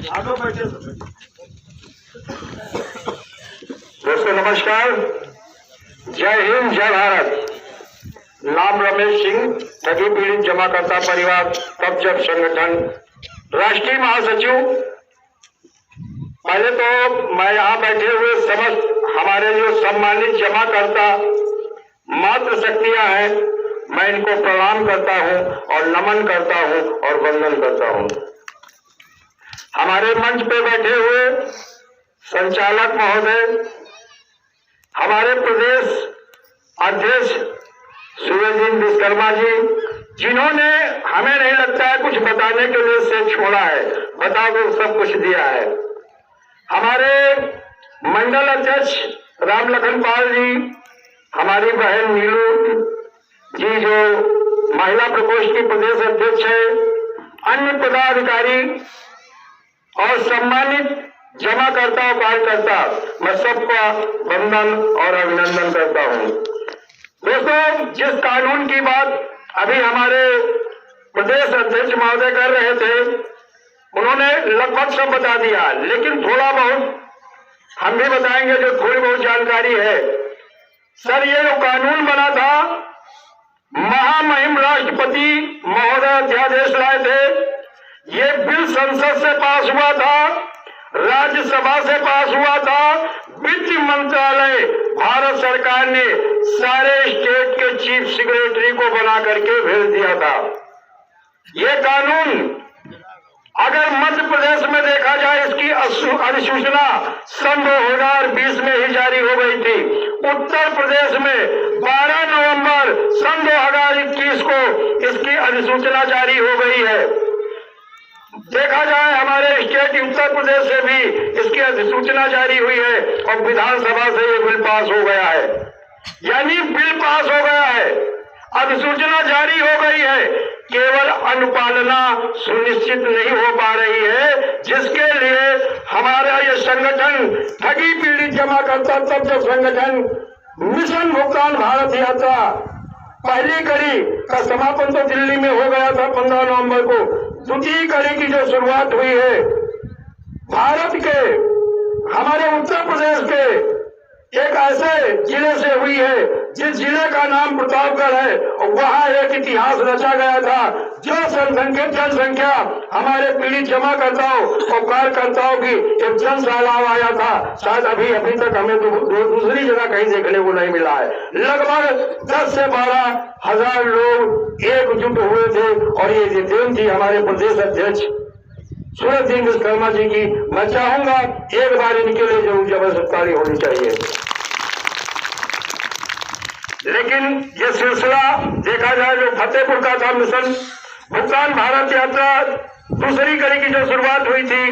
दोस्तों नमस्कार, जय हिंद, जय भारत। नाम रमेश सिंह, ठगी पीड़ित जमाकर्ता परिवार तब जब संगठन, राष्ट्रीय महासचिव। पहले तो मैं यहाँ बैठे हुए समस्त हमारे जो सम्मानित जमाकर्ता मात्र शक्तियां हैं, मैं इनको प्रणाम करता हूँ और नमन करता हूँ और वंदन करता हूँ। हमारे मंच पे बैठे हुए संचालक महोदय, हमारे प्रदेश अध्यक्ष सूरजदीन विश्वकर्मा जी, जिन्होंने हमें नहीं लगता है कुछ बताने के लिए से छोड़ा है, बता दो सब कुछ दिया है। हमारे मंडल अध्यक्ष राम लखन पाल जी, हमारी बहन नीलू जी जो महिला प्रकोष्ठ की प्रदेश अध्यक्ष है, अन्य पदाधिकारी और सम्मानित जमाकर्ता और कार्यकर्ता, मैं सबका वंदन और अभिनंदन करता हूं। दोस्तों, जिस कानून की बात अभी हमारे प्रदेश अध्यक्ष महोदय कर रहे थे, उन्होंने लगभग सब बता दिया, लेकिन थोड़ा बहुत हम भी बताएंगे जो थोड़ी बहुत जानकारी है। सर, ये जो कानून बना था, महामहिम राष्ट्रपति महोदय अध्यादेश लाए थे। ये बिल संसद से पास हुआ था, राज्यसभा से पास हुआ था, वित्त मंत्रालय भारत सरकार ने सारे स्टेट के चीफ सेक्रेटरी को बना करके भेज दिया था। ये कानून अगर मध्य प्रदेश में देखा जाए, इसकी अधिसूचना सन 2020 में ही जारी हो गई थी। उत्तर प्रदेश में 12 नवंबर सन 2021 को इसकी अधिसूचना जारी हो गई है। देखा जाए हमारे स्टेट उत्तर प्रदेश से भी इसकी अधिसूचना जारी हुई है और विधानसभा से ये बिल पास हो गया है। यानी बिल पास हो गया है, अधिसूचना जारी हो गई है, केवल अनुपालना सुनिश्चित नहीं हो पा रही है, जिसके लिए हमारा ये संगठन ठगी पीड़ित जमाकर्ता तब जब संगठन मिशन भुगतान भारत यात्रा पहली कड़ी का समापन तो दिल्ली में हो गया था 15 नवंबर को। द्वितीय कड़ी की जो शुरुआत हुई है भारत के हमारे उत्तर प्रदेश के एक ऐसे जिले से हुई है जिस जिले का नाम प्रतापगढ़ है, और वहाँ एक इतिहास रचा गया था। जो जनसंख्या हमारे पीड़ित जमाकर्ताओं और कार्यकर्ताओं की एक जन सैलाब आया था, शायद अभी तक हमें दूसरी जगह कहीं देखने को नहीं मिला है। लगभग 10 से 12 हजार लोग एकजुट हुए थे और ये देन थी हमारे प्रदेश अध्यक्ष सूरजदीन विश्वकर्मा जी की। मैं चाहूंगा एक बार इनके लिए जरूर जबरदस्ती होनी चाहिए। लेकिन ये सिलसिला देखा जाए जो फतेहपुर का था, मिशन भुगतान भारत यात्रा दूसरी कड़ी की जो शुरुआत हुई थी,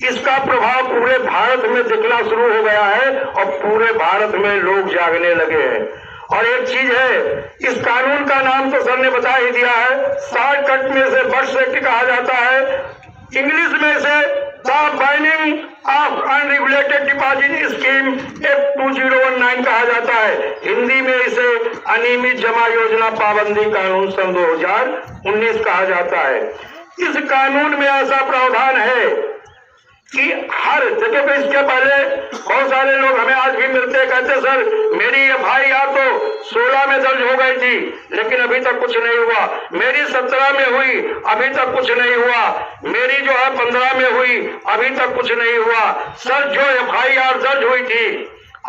इसका प्रभाव पूरे भारत में दिखना शुरू हो गया है और पूरे भारत में लोग जागने लगे हैं। और एक चीज है, इस कानून का नाम तो सर ने बता ही दिया है, शॉर्टकट में से बर्ड्स एक्ट कहा जाता है, इंग्लिश में से the binding of unregulated deposit scheme act 2019 कहा जाता है। हिंदी में इसे अनियमित जमा योजना पाबंदी कानून सन 2019 कहा जाता है। इस कानून में ऐसा प्रावधान है कि हर जगह पे, इसके पहले बहुत सारे लोग हमें आज भी मिलते कहते सर मेरी FIR तो 16 में दर्ज हो गई थी लेकिन अभी तक कुछ नहीं हुआ, मेरी 17 में हुई अभी तक कुछ नहीं हुआ, मेरी जो है 15 में हुई अभी तक कुछ नहीं हुआ। सर, जो FIR दर्ज हुई थी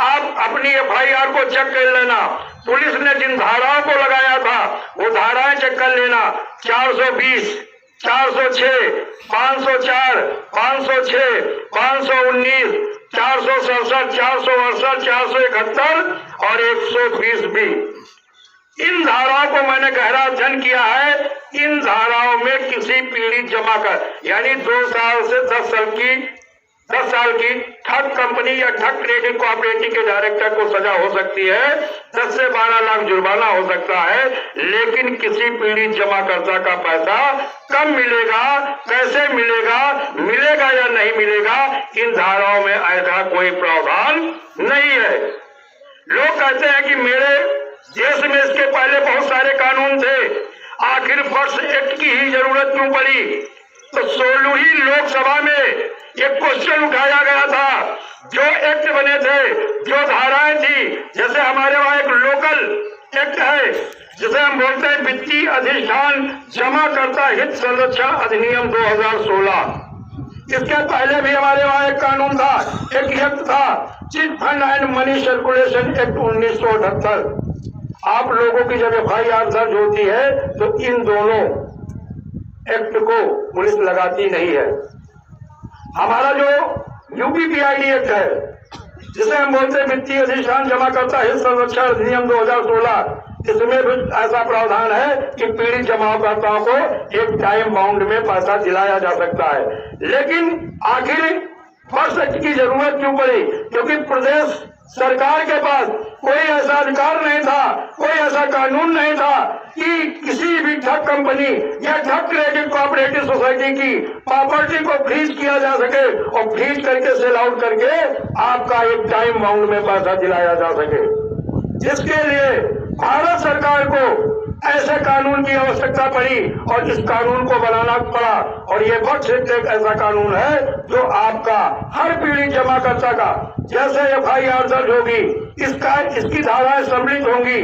आप अपनी FIR को चेक कर लेना, पुलिस ने जिन धाराओं को लगाया था वो धाराएं चेक कर लेना, 420, 406, 504, 506, 519, 467, 468, 471 और 120 भी। इन धाराओं को मैंने गहरा अध्ययन किया है। इन धाराओं में किसी पीड़ित जमाकर यानी 2 साल से 10 साल की ठग कंपनी या ठग क्रेडिट कोऑपरेटिव के डायरेक्टर को सजा हो सकती है, 10 से 12 लाख जुर्माना हो सकता है। लेकिन किसी पीड़ित जमाकर्ता का पैसा कब मिलेगा, कैसे मिलेगा, मिलेगा या नहीं मिलेगा, इन धाराओं में ऐसा कोई प्रावधान नहीं है। लोग कहते हैं कि मेरे देश में इसके पहले बहुत सारे कानून थे, आखिर बर्ड्स एक्ट की ही जरूरत क्यों पड़ी? तो 16वीं लोकसभा में एक क्वेश्चन उठाया गया था, जो एक्ट बने थे, जो धाराएं थी, जैसे हमारे वहां एक लोकल एक्ट है जिसे हम बोलते हैं वित्तीय अधिष्ठान जमाकर्ता हित संरक्षण अधिनियम 2016। इसके पहले भी हमारे वहां एक कानून था, एक एक्ट था, chit fund and money circulation act 1978। आप लोगों की जब FIR दर्ज होती है तो इन दोनों एक्ट को पुलिस लगाती नहीं है। हमारा जो UPPID एक्ट है, जिसे हम बोलते हैं वित्तीय अधिष्ठान जमाकर्ता हित संरक्षण अधिनियम 2016, इसमें भी ऐसा प्रावधान है कि पीड़ित जमाकर्ताओं को एक टाइम बाउंड में पैसा दिलाया जा सकता है। लेकिन आखिर फर्स्ट एक्ट की जरूरत क्यों पड़ी? क्योंकि प्रदेश सरकार के पास कोई ऐसा अधिकार नहीं था, कोई ऐसा कानून नहीं था कि किसी भी ठग कंपनी या ठग क्रेडिट कोऑपरेटिव सोसाइटी की प्रॉपर्टी को फ्रीज किया जा सके और फ्रीज करके सेल आउट करके आपका एक टाइम बाउंड में पैसा दिलाया जा सके। जिसके लिए भारत सरकार को ऐसे कानून की आवश्यकता पड़ी और इस कानून को बनाना पड़ा। और ये फर्स्ट एक ऐसा कानून है जो आपका हर पीड़ित जमाकर्ता का जैसे FIR दर्ज होगी, इसकी धाराएं सम्मिलित होंगी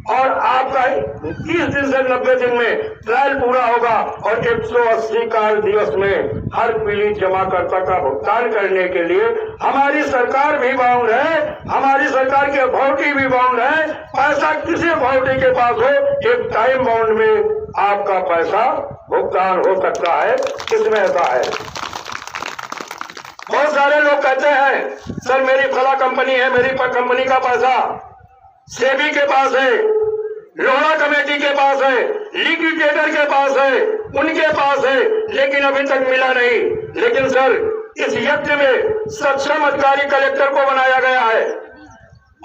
और आपका 30 दिन से 90 दिन में ट्रायल पूरा होगा और 180 कार्य दिवस में हर पीड़ित जमाकर्ता का भुगतान करने के लिए हमारी सरकार भी बाउंड है, हमारी सरकार की अथॉरिटी भी बाउंड है। पैसा किसी अथॉरिटी के पास हो, एक टाइम बाउंड में आपका पैसा भुगतान हो सकता है। किसमें ऐसा है? बहुत सारे लोग कहते हैं सर मेरी फला कंपनी है, मेरी कंपनी का पैसा सेबी के पास है, लोहड़ा कमेटी के पास है, लिक्विडेटर के पास है, उनके पास है, लेकिन अभी तक मिला नहीं। लेकिन सर इस यज्ञ में सक्षम अधिकारी कलेक्टर को बनाया गया है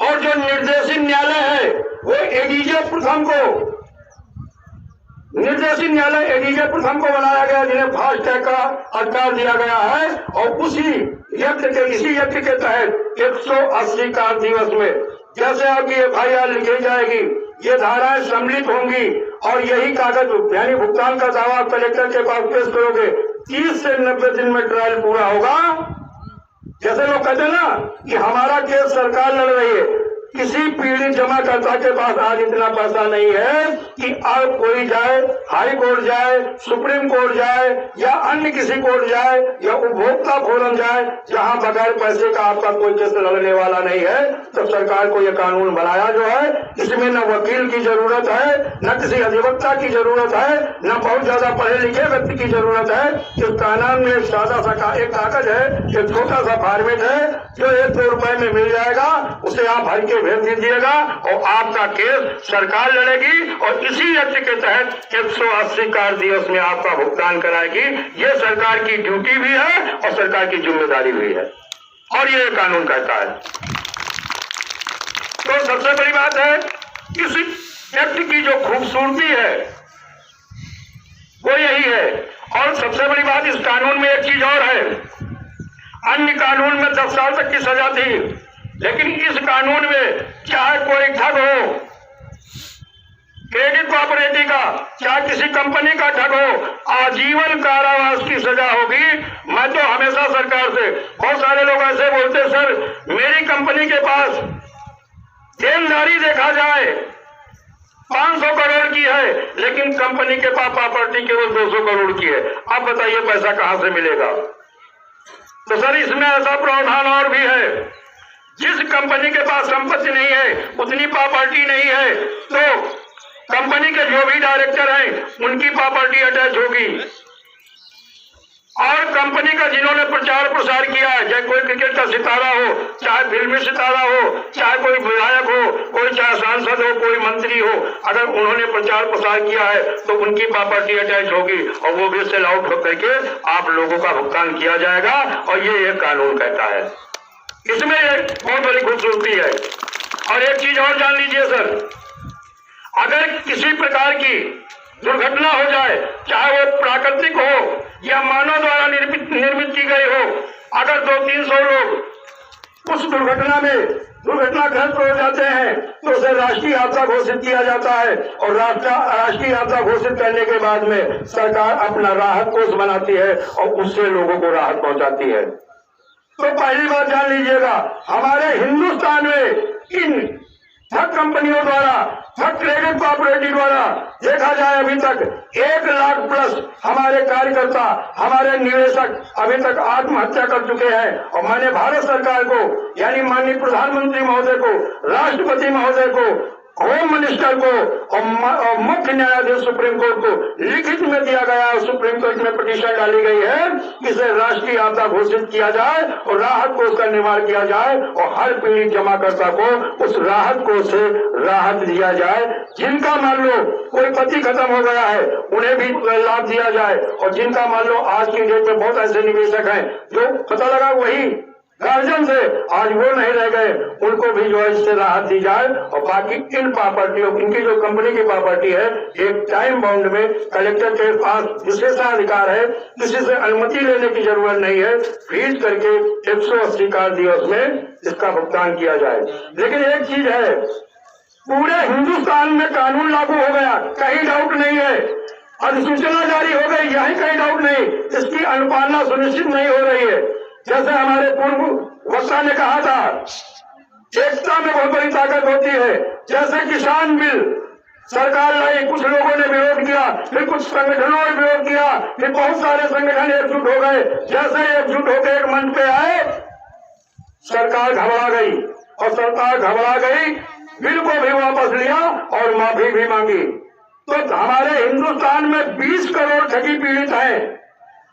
और जो निर्देशित न्यायालय है वो एडीजे प्रथम को बनाया गया, जिन्हें फास्ट ट्रैक का अधिकार दिया गया है। और इसी यज्ञ के तहत 180 कार्य दिवस में जैसे आपकी FIR लिखी जाएगी, ये धाराएं सम्मिलित होंगी और यही कागज यानी भुगतान का दावा कलेक्टर के पास पेश करोगे, 30 से 90 दिन में ट्रायल पूरा होगा। जैसे लोग कहते हैं ना कि हमारा केस सरकार लड़ रही है, किसी पीड़ित जमाकर्ता के पास आज इतना पैसा नहीं है कि अब कोई जाए, हाई कोर्ट जाए, सुप्रीम कोर्ट जाए या अन्य किसी कोर्ट जाए या उपभोक्ता फोरम जाए, जहां बगैर पैसे का आपका कोई केस लड़ने वाला नहीं है। तो सरकार को यह कानून बनाया जो है, इसमें न वकील की जरूरत है, न किसी अधिवक्ता की जरूरत है, न बहुत ज्यादा पढ़े लिखे व्यक्ति की जरूरत है। इस कानून में एक सादा सा एक कागज है, एक छोटा सा फॉर्मेट है जो 1-2 रुपए में मिल जाएगा, उसे आप भर के भेज दीजिएगा और आपका केस सरकार लड़ेगी और इसी एक्ट के तहत 180 कार्य दिवस में आपका भुगतान कराएगी। ये सरकार की ड्यूटी भी है और सरकार की जिम्मेदारी भी है और ये कानून कहता है। तो सबसे बड़ी बात है, इस एक्ट की जो खूबसूरती है वो यही है। और सबसे बड़ी बात, इस कानून में एक चीज और है, अन्य कानून में 10 साल तक की सजा थी, लेकिन इस कानून में चाहे कोई ठग हो, क्रेडिट कोऑपरेटिव का, चाहे किसी कंपनी का ठग हो, आजीवन कारावास की सजा होगी। मैं तो हमेशा सरकार से, बहुत सारे लोग ऐसे बोलते सर मेरी कंपनी के पास देनदारी देखा जाए 500 करोड़ की है, लेकिन कंपनी के पास प्रॉपर्टी केवल 200 करोड़ की है। अब बताइए पैसा कहां से मिलेगा? तो सर इसमें ऐसा प्रावधान और भी है, जिस कंपनी के पास संपत्ति नहीं है, उतनी प्रॉपर्टी नहीं है, तो कंपनी के जो भी डायरेक्टर हैं उनकी प्रॉपर्टी अटैच होगी। और कंपनी का जिन्होंने प्रचार प्रसार किया है, चाहे कोई क्रिकेट का सितारा हो, चाहे फिल्मी सितारा हो, चाहे कोई विधायक हो, कोई चाहे सांसद हो, कोई मंत्री हो, अगर उन्होंने प्रचार प्रसार किया है तो उनकी प्रॉपर्टी अटैच होगी और वो भी सेल आउट होकर के आप लोगों का भुगतान किया जाएगा। और ये कानून कहता है, इसमें एक बहुत बड़ी खूबसूरती है। और एक चीज और जान लीजिए सर, अगर किसी प्रकार की दुर्घटना हो जाए, चाहे वो प्राकृतिक हो या मानव द्वारा निर्मित की गई हो, अगर 200-300 लोग उस दुर्घटना में दुर्घटनाग्रस्त हो जाते हैं तो उसे राष्ट्रीय आपदा घोषित किया जाता है और राष्ट्रीय आपदा घोषित करने के बाद में सरकार अपना राहत कोष बनाती है और उससे लोगों को राहत पहुंचाती है। तो पहली बात जान लीजिएगा, हमारे हिंदुस्तान में इन ठग कंपनियों द्वारा, ठग क्रेडिट कोऑपरेटिव द्वारा देखा जाए अभी तक 1 लाख प्लस हमारे कार्यकर्ता, हमारे निवेशक अभी तक आत्महत्या कर चुके हैं। और मैंने भारत सरकार को, यानी माननीय प्रधानमंत्री महोदय को, राष्ट्रपति महोदय को, होम मिनिस्टर को और मुख्य न्यायाधीश सुप्रीम कोर्ट को लिखित में दिया गया और सुप्रीम कोर्ट में पिटीशन डाली गई है कि इसे राष्ट्रीय आपदा घोषित किया जाए और राहत कोष का निर्माण किया जाए और हर पीड़ित जमाकर्ता को उस राहत कोष से राहत दिया जाए। जिनका मान लो कोई पति खत्म हो गया है उन्हें भी लाभ दिया जाए, और जिनका मान लो आज की डेट में बहुत ऐसे निवेशक हैं जो पता लगा वही गार्जियन से आज वो नहीं रह गए, उनको भी जो है इससे राहत दी जाए। और बाकी इन प्रॉपर्टियों, इनकी जो कंपनी की प्रॉपर्टी है, एक टाइम बाउंड में कलेक्टर के पास विशेषाधिकार है, किसी से अनुमति लेने की जरूरत नहीं है, फ्रीज करके 180 कार्य दिवस में इसका भुगतान किया जाए। लेकिन एक चीज है, पूरे हिंदुस्तान में कानून लागू हो गया, कहीं डाउट नहीं है, अधिसूचना जारी हो गई, यही कहीं डाउट नहीं, इसकी अनुपालना सुनिश्चित नहीं हो रही है। जैसे हमारे पूर्व वक्ता ने कहा था, एकता में बहुत बड़ी ताकत होती है। जैसे किसान बिल सरकार लाई, कुछ लोगों ने विरोध किया, फिर कुछ संगठनों ने विरोध किया, फिर बहुत सारे संगठन एकजुट हो गए। जैसे एकजुट होकर एक मंच पे आए, सरकार घबरा गई, और सरकार घबरा गई, बिल को भी वापस लिया और माफी भी मांगी। तो हमारे हिंदुस्तान में 20 करोड़ ठगी पीड़ित हैं,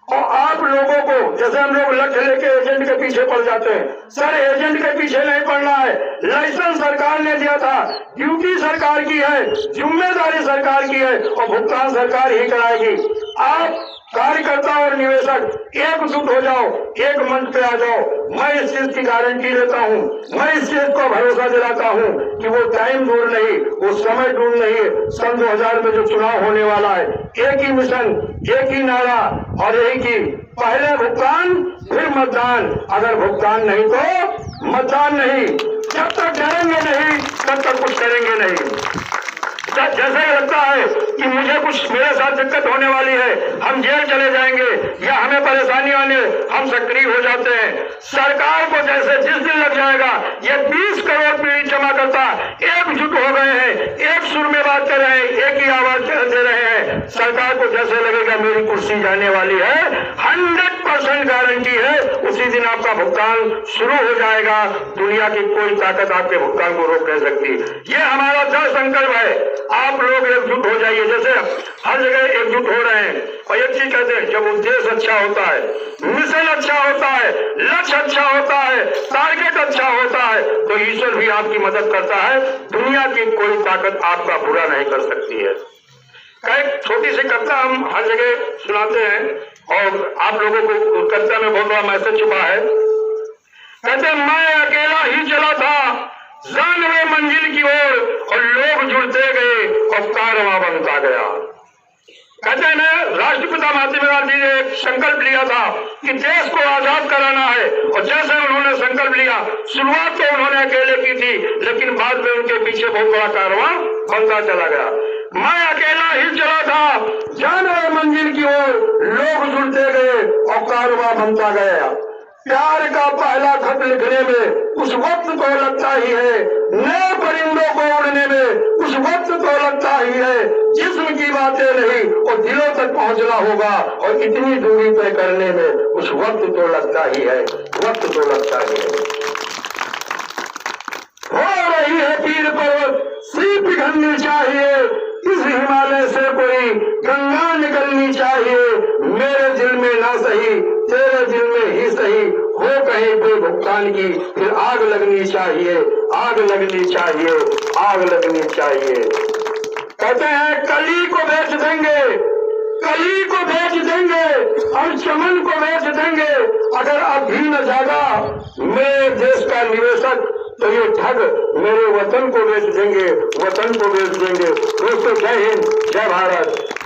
और आप लोगों को, जैसे हम लोग लक्ष्य लेके एजेंट के पीछे पड़ जाते हैं, सर एजेंट के पीछे नहीं पड़ना है। लाइसेंस सरकार ने दिया था, ड्यूटी सरकार की है, जिम्मेदारी सरकार की है और भुगतान सरकार ही कराएगी। आप कार्यकर्ता और निवेशक एकजुट हो जाओ, एक मंच पे आ जाओ। मैं इस चीज की गारंटी लेता हूँ, मैं इस चीज को भरोसा दिलाता हूँ कि वो टाइम दूर नहीं, वो समय दूर नहीं है। सन 2000 में जो चुनाव होने वाला है, एक ही मिशन, एक ही नारा और यही की पहले भुगतान फिर मतदान। अगर भुगतान नहीं तो मतदान नहीं। जब तक डरेंगे नहीं तब तक कुछ करेंगे नहीं। जैसे ही लगता है कि मुझे कुछ मेरे साथ दिक्कत होने वाली है, हम जेल चले जाएंगे या हमें परेशानी आने, हम सक्रिय हो जाते हैं। सरकार को जैसे जिस दिन लग जाएगा ये 20 करोड़ पीड़ित जमा करता एकजुट हो गए हैं, एक सुर में बात कर रहे हैं, एक ही आवाज दे रहे हैं। सरकार को जैसे लगेगा मेरी कुर्सी जाने वाली है, 100% गारंटी है, उसी दिन आपका भुगतान शुरू हो जाएगा। दुनिया की कोई ताकत आपके भुगतान को रोक नहीं सकती। ये हमारा दृढ़ संकल्प है। आप लोग एकजुट हो जाइए, जैसे हर जगह एकजुट हो रहे हैं। और एक चीज कहते हैं, जब उद्देश्य अच्छा होता है, मिशन अच्छा होता है, लक्ष्य अच्छा होता है, टारगेट अच्छा होता है, तो ईश्वर भी आपकी मदद करता है। दुनिया की कोई ताकत आपका बुरा नहीं कर सकती है। एक छोटी सी कविता हम हर जगह सुनाते हैं और आप लोगों को कविता में बहुत बड़ा मैसेज छुपा है। कहते मैं अकेला ही चला था जानवे मंजिल की ओर और लोग जुड़ते गए और कारवां बनता गया। कहते हैं राष्ट्रपिता महात्मा गांधी ने एक संकल्प लिया था कि देश को आजाद कराना है, और जैसे उन्होंने संकल्प लिया, शुरुआत तो उन्होंने अकेले की थी, लेकिन बाद में उनके पीछे बहुत बड़ा कारवां बनता चला गया। मैं अकेला ही चला था जानवे मंजिल की ओर लोग जुड़ते गए और कारवां बनता गया। प्यार का पहला खत लिखने में उस वक्त तो लगता ही है, नए परिंदों को उड़ने में उस वक्त तो लगता ही है। जिस्म की बातें नहीं और दिलों तक पहुंचना होगा, और इतनी दूरी तय करने में उस वक्त तो लगता ही है, वक्त तो लगता ही है। हो रही है पीर पर्वत सी पिघलनी चाहिए, इस हिमालय से कोई गंगा निकलनी चाहिए। मेरे दिल में ना सही तेरे दिल में ही सही, हो कहीं पे भुगतान की फिर आग लगनी चाहिए, आग लगनी चाहिए, आग लगनी चाहिए। कहते हैं कली को बेच देंगे, कली को बेच देंगे और चमन को बेच देंगे, अगर अब भी न जागा मेरे देश का निवेशक तो ये ठग मेरे वतन को बेच देंगे, वतन को बेच देंगे। दोस्तों जय हिंद, जय भारत।